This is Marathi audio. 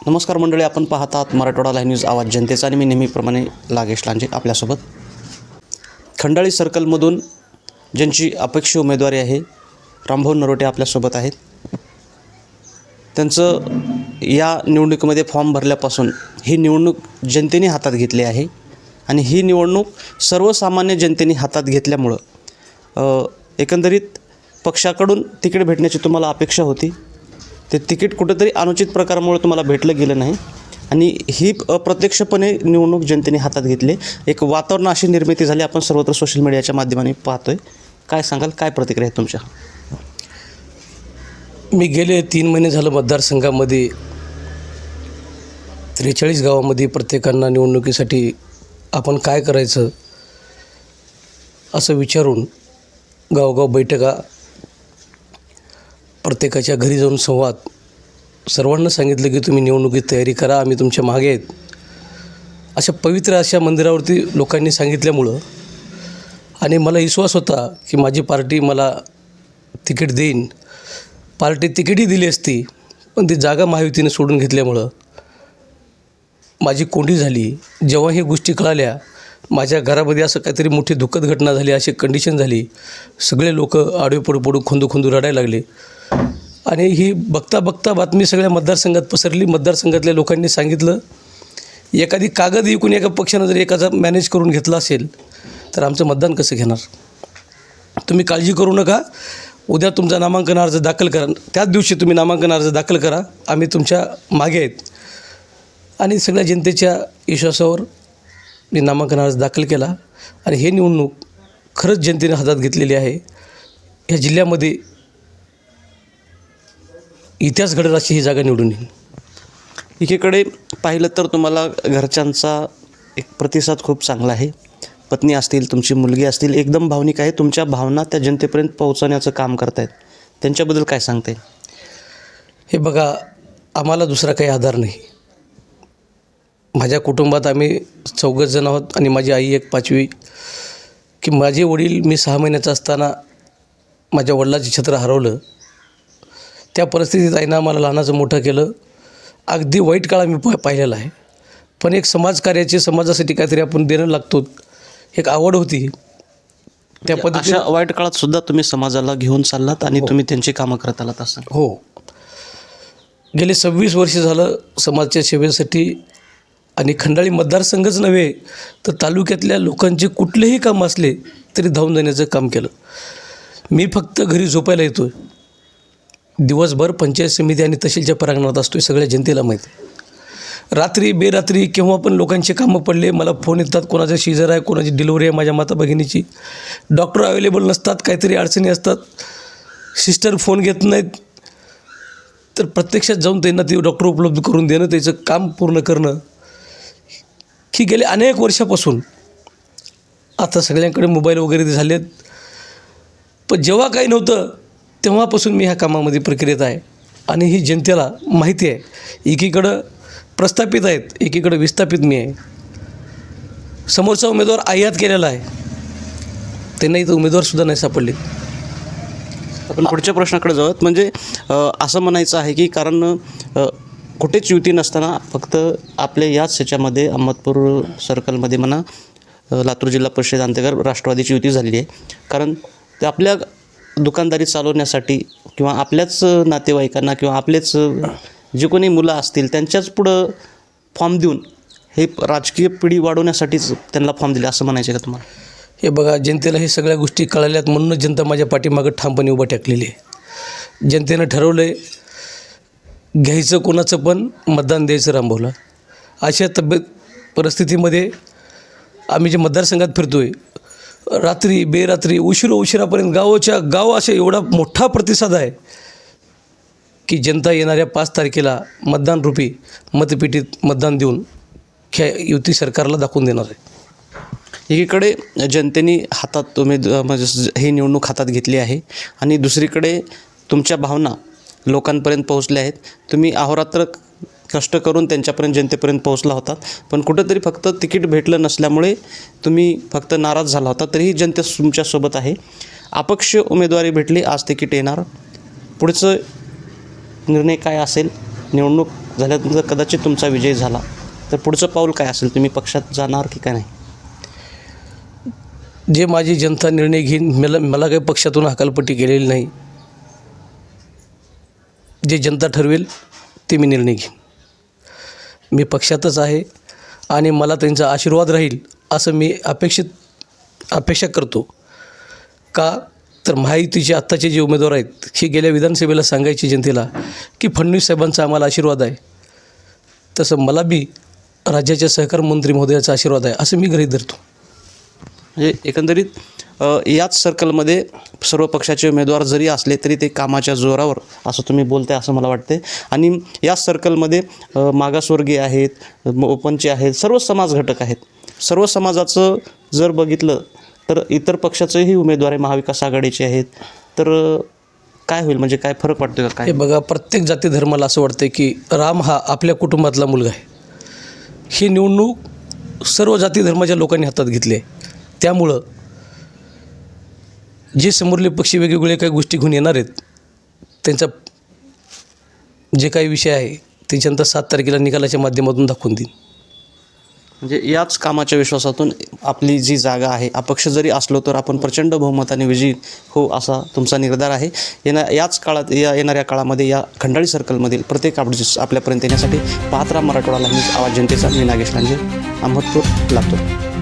नमस्कार मंडळी, आपण पाहत आहात मराठवाडा लाईव्ह न्यूज आवाज जनतेचा आणि मी नेहमीप्रमाणे लागेश लांजे आपल्यासोबत. खंडाळी सर्कलमधून ज्यांची अपेक्षित उमेदवारी आहे रामभाऊ नरोटे आपल्यासोबत आहेत. त्यांचं या निवडणुकीमध्ये फॉर्म भरल्यापासून ही निवडणूक जनतेने हातात घेतली आहे आणि ही निवडणूक सर्वसामान्य जनतेने हातात घेतल्यामुळं एकंदरीत पक्षाकडून तिकीट भेटण्याची तुम्हाला अपेक्षा होती. ते तिकीट कुठंतरी अनुचित प्रकारामुळे तुम्हाला भेटलं गेलं नाही आणि ही अप्रत्यक्षपणे निवडणूक जनतेने हातात घेतली. एक वातावरण अशी निर्मिती झाली, आपण सर्वत्र सोशल मीडियाच्या माध्यमाने पाहतोय. काय सांगाल, काय प्रतिक्रिया आहे तुमच्या? मी गेले 3 महिने झालं मतदारसंघामध्ये 43 गावामध्ये प्रत्येकांना निवडणुकीसाठी आपण काय करायचं असं विचारून गावगाव बैठका, प्रत्येकाच्या घरी जाऊन संवाद, सर्वांना सांगितलं की तुम्ही निवडणुकीत तयारी करा, आम्ही तुमच्या मागे आहेत. अशा पवित्र अशा मंदिरावरती लोकांनी सांगितल्यामुळं आणि मला विश्वास होता की माझी पार्टी मला तिकीट देईन. पार्टी तिकीटही दिली असती, पण ती जागा महायुतीने सोडून घेतल्यामुळं माझी कोंडी झाली. जेव्हा हे गोष्टी कळाल्या, माझ्या घरामध्ये असं काहीतरी मोठी दुःखद घटना झाली, अशी कंडिशन झाली. सगळे लोक आडवे पडू खोंदू रडायला लागले आणि ही बघता बघता बातमी सगळ्या मतदारसंघात पसरली. मतदारसंघातल्या लोकांनी सांगितलं, एखादी कागद विकून एका पक्षानं जर एकाचा मॅनेज करून घेतला असेल तर आमचं मतदान कसं घेणार? तुम्ही काळजी करू नका, उद्या तुमचा नामांकन अर्ज दाखल करा, त्याच दिवशी तुम्ही नामांकन अर्ज दाखल करा, आम्ही तुमच्या मागे आहेत. आणि सगळ्या जनतेच्या विश्वासावर मी नामांकन अर्ज दाखल केला आणि हे निवडणूक खरंच जनतेने हातात घेतलेली आहे. ह्या जिल्ह्यामध्ये इतिहास घडेल अशी ही जागा निवडून येईल. एकीकडे पाहिलं तर तुम्हाला घरच्यांचा एक प्रतिसाद खूप चांगला आहे. पत्नी असतील, तुमची मुलगी असतील, एकदम भावनिक आहे. तुमच्या भावना त्या जनतेपर्यंत पोहोचवण्याचं काम करतायत. त्यांच्याबद्दल काय सांगता येईल? हे बघा, आम्हाला दुसरा काही आधार नाही. माझ्या कुटुंबात आम्ही 4 जण आहोत आणि माझी आई एक 5वी. की माझे वडील, मी 6 महिन्याचा असताना माझ्या वडिलाचं छत्र हरवलं. त्या परिस्थितीत आईनं आम्हाला लहानाचं मोठं केलं. अगदी वाईट काळ मी पाहिलेला आहे, पण एक समाजकार्याची, समाजासाठी काहीतरी आपण देणं लागतो, एक आवड होती. त्या पद्धतीने अशा वाईट काळात सुद्धा तुम्ही समाजाला घेऊन चाललात आणि तुम्ही त्यांची कामं करत आलात असं? हो, गेले 26 वर्ष झालं समाजाच्या सेवेसाठी. आणि खंडाळी मतदारसंघच नव्हे तर तालुक्यातल्या लोकांचे कुठलेही काम असले तरी धावून जाण्याचं काम केलं. मी फक्त घरी झोपायला येतो आहे, दिवसभर पंचायत समिती आणि तहसीलच्या परांगणात असतो आहे, सगळ्या जनतेला माहिती आहे. रात्री बेरात्री केव्हा पण लोकांचे कामं पडले, मला फोन येतात, कोणाचा सीझर आहे, कोणाची डिलिव्हरी आहे, माझ्या माता भगिनीची, डॉक्टर अवेलेबल नसतात, काहीतरी अडचणी असतात, सिस्टर फोन घेत नाहीत, तर प्रत्यक्षात जाऊन त्यांना ते डॉक्टर उपलब्ध करून देणं, त्याचं काम पूर्ण करणं, की गेले अनेक वर्षापासून. आता सगळ्यांकडे मोबाईल वगैरे झालेत, पण जेव्हा काही नव्हतं तेव्हापासून मी ह्या कामामध्ये प्रक्रियेत आहे. आणि ही जनतेला माहिती आहे. एकीकडं प्रस्थापित आहेत, एकीकडं विस्थापित मी आहे. समोरचा उमेदवार आयात केलेला आहे, त्यांना इथं उमेदवारसुद्धा नाही सापडले. आपण पुढच्या प्रश्नाकडे जाऊयात. म्हणजे असं म्हणायचं आहे की कारण कुठेच युती नसताना फक्त आपल्या याच ह्याच्यामध्ये अहमदपूर सर्कलमध्ये म्हणा, लातूर जिल्हा परिषद अंतर्गत राष्ट्रवादीची युती झालेली आहे. कारण ते आपल्या दुकानदारी चालवण्यासाठी किंवा आपल्याच नातेवाईकांना किंवा आपलेच जे कोणी मुलं असतील त्यांच्याच पुढं फॉर्म देऊन हे राजकीय पिढी वाढवण्यासाठीच त्यांना फॉर्म दिले असं म्हणायचं का तुम्हाला? हे बघा, जनतेला हे सगळ्या गोष्टी कळाल्यात म्हणूनच जनता माझ्या पाठीमागं ठामपणे उभं टाकलेली आहे. जनतेनं ठरवलं आहे घ्यायचं कोणाचं पण, मतदान द्यायचं रामभाऊला. अशा परिस्थितीमध्ये आम्ही जे मतदारसंघात फिरतो आहे, रात्री बेरात्री उशिरापर्यंत गाव अशा एवढा मोठा प्रतिसाद आहे की जनता येणाऱ्या 5 तारखेला मतदानरूपी मतपेटीत मतदान देऊन युती सरकारला दाखवून देणार आहे. एकीकडे जनतेने हातात म्हणजे ही निवडणूक हातात घेतली आहे आणि दुसरीकडे तुमच्या भावना लोकांपर्यंत पोहोचल्या आहेत. तुम्ही अहोरात्र कष्ट करून त्यांच्यापर्यंत, जनतेपर्यंत पोहोचला होतात, पण कुठंतरी फक्त तिकीट भेटलं नसल्यामुळे तुम्ही फक्त नाराज झाला होता. तरीही जनता तुमच्यासोबत आहे. अपक्ष उमेदवारी भेटली, आज तिकीट येणार. पुढचं निर्णय काय असेल निवडणूक झाल्यानंतर कदाचित तुमचा विजय झाला तर पुढचं पाऊल काय असेल? तुम्ही पक्षात जाणार की काय नाही? जे माझी जनता निर्णय घेईन, मला काही पक्षातून हकालपट्टी केलेली नाही. जे जनता ठरवेल ते मी निर्णय घेईन. मी पक्षातच आहे आणि मला त्यांचा आशीर्वाद राहील असं मी अपेक्षा करतो. का तर महायुतीचे आत्ताचे जे उमेदवार आहेत हे गेल्या विधानसभेला सांगायचे जनतेला की फडणवीस साहेबांचा आम्हाला आशीर्वाद आहे, तसं मला बी राज्याच्या सहकार मंत्री महोदयाचा आशीर्वाद आहे असं मी गृहीत धरतो. म्हणजे एकंदरीत याच सर्कलमध्ये सर्व पक्षाचे उमेदवार जरी असले तरी ते कामाच्या जोरावर असं तुम्ही बोलताय असं मला वाटते. आणि याच सर्कलमध्ये मागासवर्गीय आहेत, ओपनचे आहेत, सर्व समाज घटक आहेत. सर्व समाजाचं जर बघितलं तर इतर पक्षाचेही उमेदवार आहे, महाविकास आघाडीचे आहेत. तर काय होईल, म्हणजे काय फरक वाटतो का काय? हे बघा, प्रत्येक जाती धर्माला असं वाटतं की राम हा आपल्या कुटुंबातला मुलगा आहे. ही निवडणूक सर्व जाती धर्माच्या लोकांनी हातात घेतली आहे. त्यामुळं जे समोरले पक्षी वेगवेगळे काही गोष्टी घेऊन येणार आहेत त्यांचा जे काही विषय आहे ते जनता 7 तारखेला निकालाच्या माध्यमातून दाखवून देईन. म्हणजे याच कामाच्या विश्वासातून आपली जी जागा आहे, अपक्ष जरी असलो तर आपण प्रचंड बहुमताने विजयी हो असा तुमचा निर्धार आहे. याच काळात येणाऱ्या काळामध्ये या खंडाळी सर्कलमधील प्रत्येक अपडेट्स आपल्यापर्यंत येण्यासाठी पाहत राहा मराठवाडा लाईव्ह न्यूज, आवाज जनतेचा. मी नागेश लांजे, अहमदपूर, लातूर.